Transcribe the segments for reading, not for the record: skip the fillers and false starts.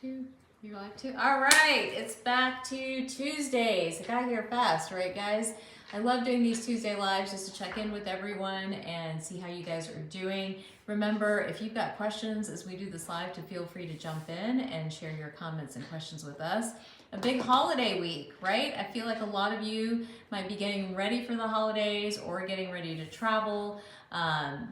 to? You like to? All right, it's back to Tuesdays. I got here fast, right, guys? I love doing these Tuesday lives just to check in with everyone and see how you guys are doing. Remember, if you've got questions as we do this live, to feel free to jump in and share your comments and questions with us. A big holiday week, right? I feel like a lot of you might be getting ready for the holidays or getting ready to travel.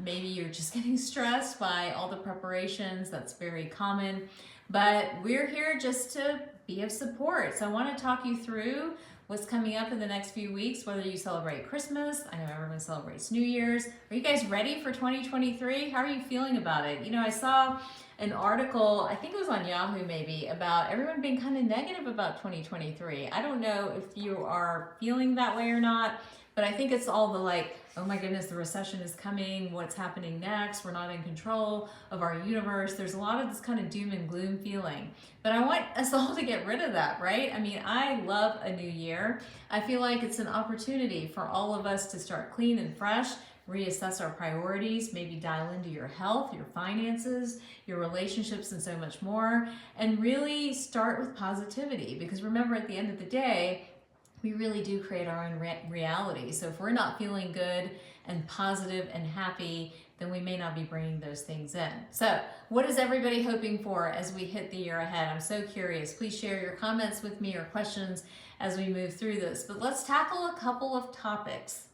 Maybe you're just getting stressed by all the preparations. That's very common. But we're here just to be of support. So I want to talk you through what's coming up in the next few weeks, whether you celebrate Christmas. I know everyone celebrates New Year's. Are you guys ready for 2023? How are you feeling about it? You know, I saw an article, I think it was on Yahoo maybe, about everyone being kind of negative about 2023. I don't know if you are feeling that way or not, but I think it's all the like, oh my goodness, the recession is coming, what's happening next, we're not in control of our universe. There's a lot of this kind of doom and gloom feeling. But I want us all to get rid of that, right? I mean, I love a new year. I feel like it's an opportunity for all of us to start clean and fresh, reassess our priorities, maybe dial into your health, your finances, your relationships, and so much more, and really start with positivity. Because remember, at the end of the day, we really do create our own reality. So if we're not feeling good and positive and happy, then we may not be bringing those things in. So what is everybody hoping for as we hit the year ahead? I'm so curious. Please share your comments with me or questions as we move through this. But let's tackle a couple of topics.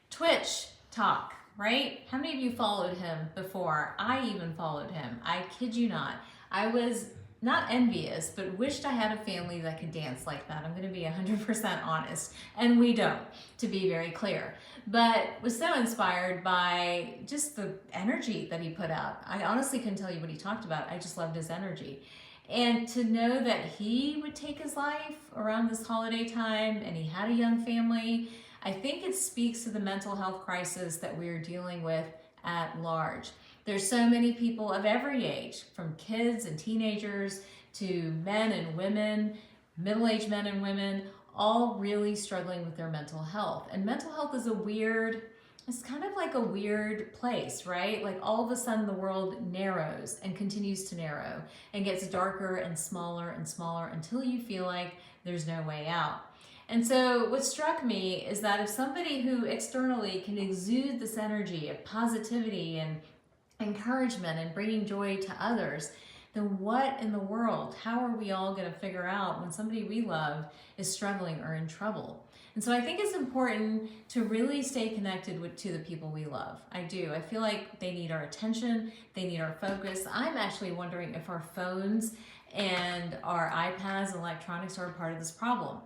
Twitch talk, right? How many of you followed him before? I even followed him. I kid you not. I was not envious, but wished I had a family that could dance like that. I'm going to be 100% honest, and we don't, to be very clear. But was so inspired by just the energy that he put out. I honestly couldn't tell you what he talked about. I just loved his energy. And to know that he would take his life around this holiday time, and he had a young family, I think it speaks to the mental health crisis that we're dealing with at large. There's so many people of every age, from kids and teenagers to men and women, middle-aged men and women, all really struggling with their mental health. And mental health is it's kind of like a weird place, right? Like all of a sudden the world narrows and continues to narrow and gets darker and smaller until you feel like there's no way out. And so what struck me is that if somebody who externally can exude this energy of positivity and encouragement and bringing joy to others, then what in the world, how are we all going to figure out when somebody we love is struggling or in trouble? And so I think it's important to really stay connected to the people we love. I do. I feel like they need our attention. They need our focus. I'm actually wondering if our phones and our iPads and electronics are a part of this problem.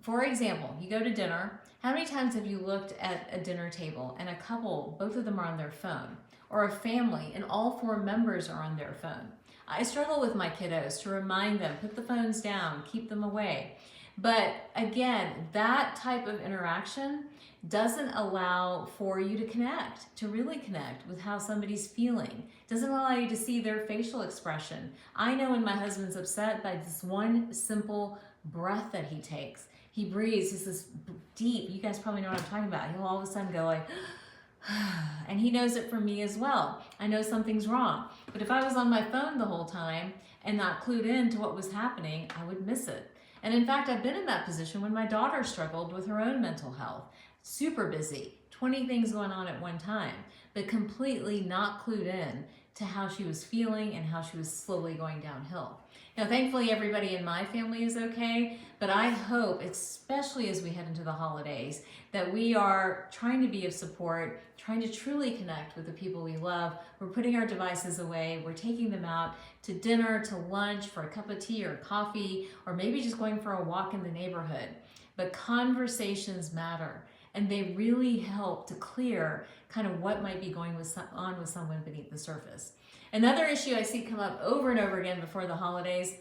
For example, you go to dinner. How many times have you looked at a dinner table and a couple, both of them are on their phone? Or a family and all four members are on their phone? I struggle with my kiddos to remind them, put the phones down, keep them away. But again, that type of interaction doesn't allow for you to connect, to really connect with how somebody's feeling. Doesn't allow you to see their facial expression. I know when my husband's upset by this one simple breath that he takes. He breathes, he's this deep, you guys probably know what I'm talking about. He'll all of a sudden go like, and he knows it from me as well. I know something's wrong. But if I was on my phone the whole time and not clued in to what was happening, I would miss it. And in fact, I've been in that position when my daughter struggled with her own mental health. Super busy, 20 things going on at one time, but completely not clued in to how she was feeling and how she was slowly going downhill. Now, thankfully, everybody in my family is okay, but I hope, especially as we head into the holidays, that we are trying to be of support, trying to truly connect with the people we love. We're putting our devices away. We're taking them out to dinner, to lunch, for a cup of tea or coffee, or maybe just going for a walk in the neighborhood. But conversations matter, and they really help to clear kind of what might be going on with someone beneath the surface. Another issue I see come up over and over again before the holidays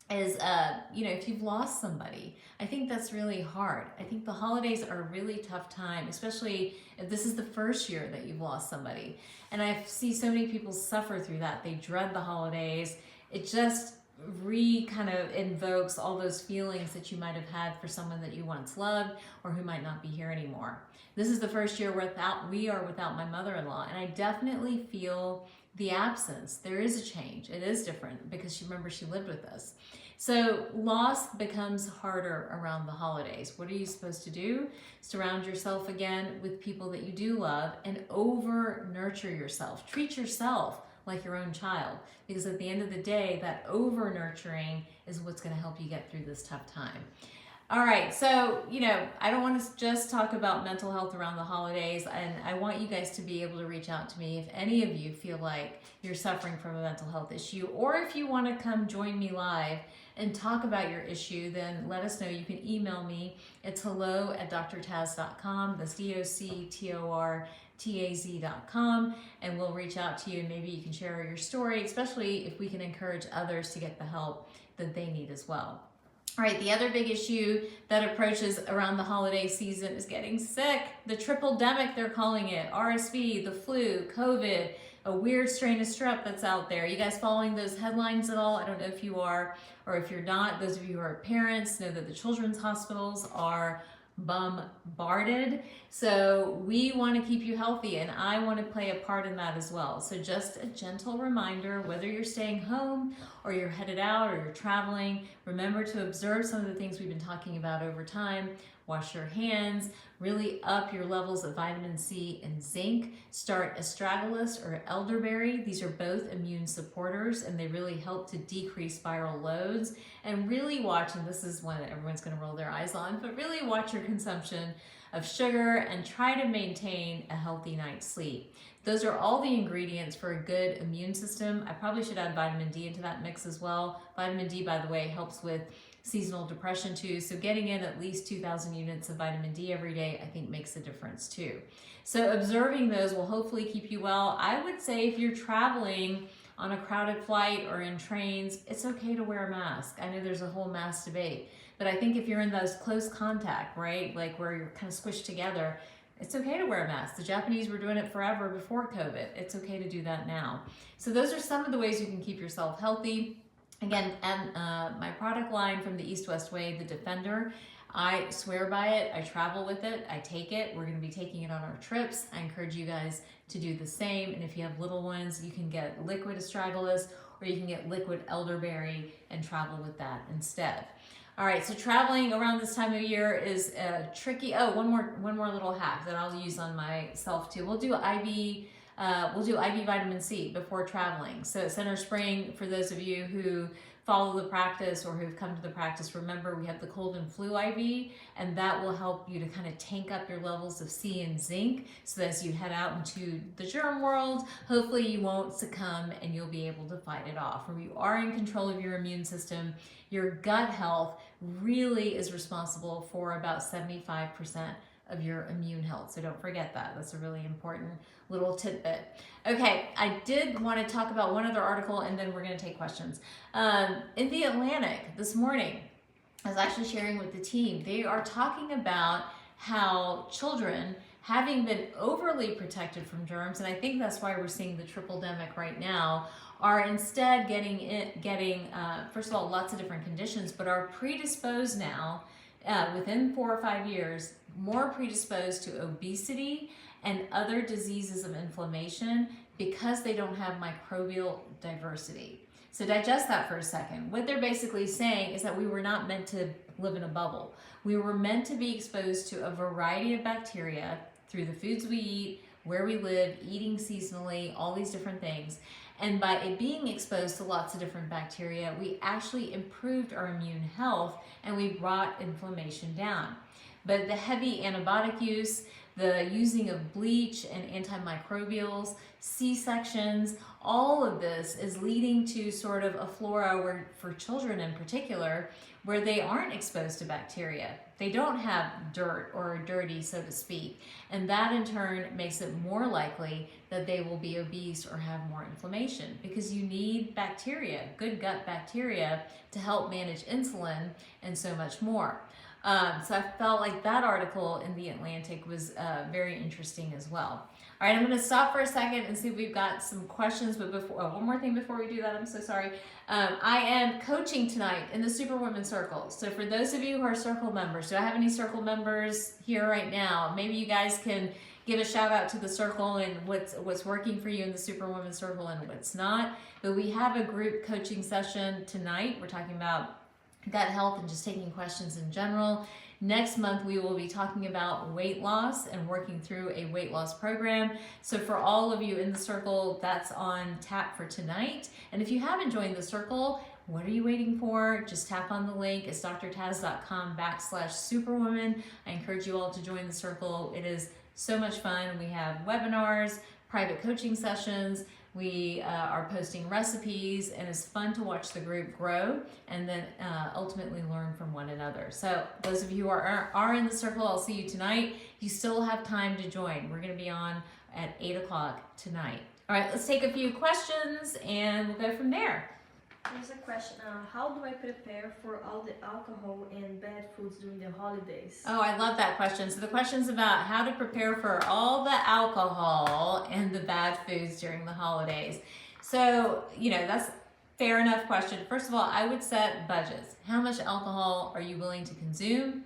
is, if you've lost somebody, I think that's really hard. I think the holidays are a really tough time, especially if this is the first year that you've lost somebody. And I see so many people suffer through that. They dread the holidays. It just kind of invokes all those feelings that you might have had for someone that you once loved or who might not be here anymore. This is the first year we are without my mother-in-law, and I definitely feel the absence. There is a change. It is different because remember, she lived with us. So loss becomes harder around the holidays. What are you supposed to do? Surround yourself again with people that you do love and over nurture yourself. Treat yourself like your own child, because at the end of the day, that over nurturing is what's going to help you get through this tough time. All right, so, I don't want to just talk about mental health around the holidays, and I want you guys to be able to reach out to me if any of you feel like you're suffering from a mental health issue, or if you want to come join me live and talk about your issue, then let us know. You can email me. It's hello@drtaz.com. That's DOCTORTAZ.com, and we'll reach out to you, and maybe you can share your story, especially if we can encourage others to get the help that they need as well. All right, the other big issue that approaches around the holiday season is getting sick. The triple-demic, they're calling it. RSV, the flu, COVID, a weird strain of strep that's out there. You guys following those headlines at all? I don't know if you are, or if you're not. Those of you who are parents know that the children's hospitals are bombarded. So we want to keep you healthy, and I want to play a part in that as well. So just a gentle reminder, whether you're staying home or you're headed out or you're traveling, remember to observe some of the things we've been talking about over time. Wash your hands, really up your levels of vitamin C and zinc. Start astragalus or elderberry. These are both immune supporters, and they really help to decrease viral loads. And really watch, and this is one that everyone's going to roll their eyes on, but really watch your consumption of sugar and try to maintain a healthy night's sleep. Those are all the ingredients for a good immune system. I probably should add vitamin D into that mix as well. Vitamin D, by the way, helps with seasonal depression too. So getting in at least 2,000 units of vitamin D every day, I think makes a difference too. So observing those will hopefully keep you well. I would say if you're traveling on a crowded flight or in trains, it's okay to wear a mask. I know there's a whole mask debate, but I think if you're in those close contact, right, like where you're kind of squished together, it's okay to wear a mask. The Japanese were doing it forever before COVID. It's okay to do that now. So those are some of the ways you can keep yourself healthy. Again, and my product line from the East West Way, the Defender, I swear by it. I travel with it. I take it. We're going to be taking it on our trips. I encourage you guys to do the same. And if you have little ones, you can get liquid astragalus or you can get liquid elderberry and travel with that instead. All right, so traveling around this time of year is tricky. Oh, one more little hack that I'll use on myself too. We'll do IV vitamin C before traveling. So at Center Spring, for those of you who follow the practice or who've come to the practice, remember we have the cold and flu IV, and that will help you to kind of tank up your levels of C and zinc so that as you head out into the germ world, hopefully you won't succumb and you'll be able to fight it off. When you are in control of your immune system, your gut health really is responsible for about 75% of your immune health. So don't forget that. That's a really important little tidbit. Okay, I did want to talk about one other article and then we're going to take questions. In The Atlantic this morning, I was actually sharing with the team, they are talking about how children, having been overly protected from germs, and I think that's why we're seeing the triple-demic right now, are instead getting first of all, lots of different conditions, but are predisposed now, within 4 or 5 years, more predisposed to obesity and other diseases of inflammation because they don't have microbial diversity. So digest that for a second. What they're basically saying is that we were not meant to live in a bubble. We were meant to be exposed to a variety of bacteria through the foods we eat, where we live, eating seasonally, all these different things. And by it being exposed to lots of different bacteria, we actually improved our immune health and we brought inflammation down. But the heavy antibiotic use, the using of bleach and antimicrobials, C-sections, all of this is leading to sort of a flora where, for children in particular, where they aren't exposed to bacteria. They don't have dirt or dirty, so to speak. And that in turn makes it more likely that they will be obese or have more inflammation because you need bacteria, good gut bacteria, to help manage insulin and so much more. So I felt like that article in The Atlantic was very interesting as well. All right, I'm going to stop for a second and see if we've got some questions. But before, one more thing before we do that, I'm so sorry. I am coaching tonight in the Superwoman Circle. So for those of you who are Circle members, do I have any Circle members here right now? Maybe you guys can give a shout out to the circle and what's working for you in the Superwoman Circle and what's not. But we have a group coaching session tonight. We're talking about gut health and just taking questions in general. Next month, we will be talking about weight loss and working through a weight loss program. So for all of you in the circle, that's on tap for tonight. And if you haven't joined the circle, what are you waiting for? Just tap on the link. It's drtaz.com/superwoman. I encourage you all to join the circle. It is so much fun. We have webinars, private coaching sessions. We are posting recipes, and it's fun to watch the group grow and then ultimately learn from one another. So those of you who are in the circle, I'll see you tonight. You still have time to join. We're going to be on at 8 o'clock tonight. All right, let's take a few questions and we'll go from there. There's a question. How do I prepare for all the alcohol and bad foods during the holidays? Oh, I love that question. So the question's about how to prepare for all the alcohol and the bad foods during the holidays. So, that's fair enough question. First of all, I would set budgets. How much alcohol are you willing to consume?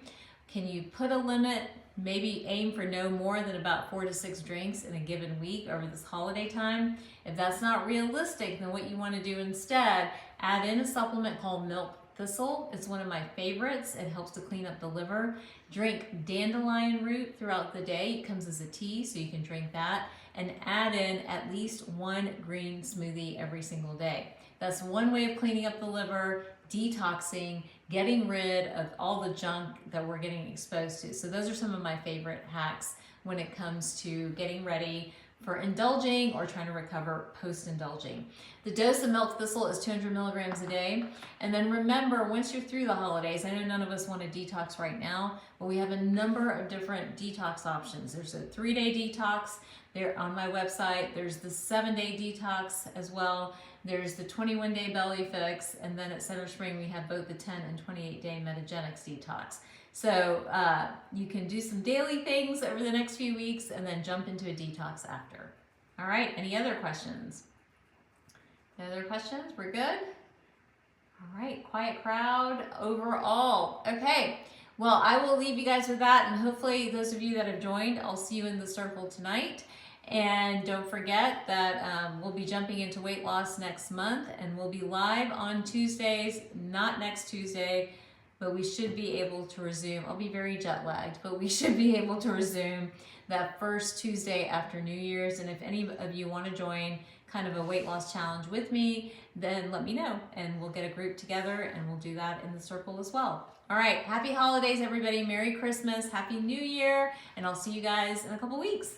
Can you put a limit? Maybe aim for no more than about 4 to 6 drinks in a given week over this holiday time. If that's not realistic, then what you want to do instead, add in a supplement called milk thistle. It's one of my favorites. It helps to clean up the liver. Drink dandelion root throughout the day. It comes as a tea, so you can drink that. And add in at least 1 green smoothie every single day. That's one way of cleaning up the liver, detoxing, getting rid of all the junk that we're getting exposed to. So those are some of my favorite hacks when it comes to getting ready for indulging or trying to recover post-indulging. The dose of milk thistle is 200 milligrams a day. And then remember, once you're through the holidays, I know none of us want to detox right now, but we have a number of different detox options. There's a 3-day detox there on my website. There's the 7-day detox as well. There's the 21-day belly fix. And then at Center Spring, we have both the 10 and 28-day Metagenics detox. So you can do some daily things over the next few weeks and then jump into a detox after. All right, any other questions? No other questions? We're good? All right, quiet crowd overall. Okay, well, I will leave you guys with that, and hopefully those of you that have joined, I'll see you in the circle tonight. And don't forget that we'll be jumping into weight loss next month, and we'll be live on Tuesdays, not next Tuesday, but we should be able to resume. I'll be very jet lagged, but we should be able to resume that first Tuesday after New Year's. And if any of you want to join kind of a weight loss challenge with me, then let me know and we'll get a group together and we'll do that in the circle as well. All right, happy holidays, everybody. Merry Christmas, Happy New Year, and I'll see you guys in a couple weeks.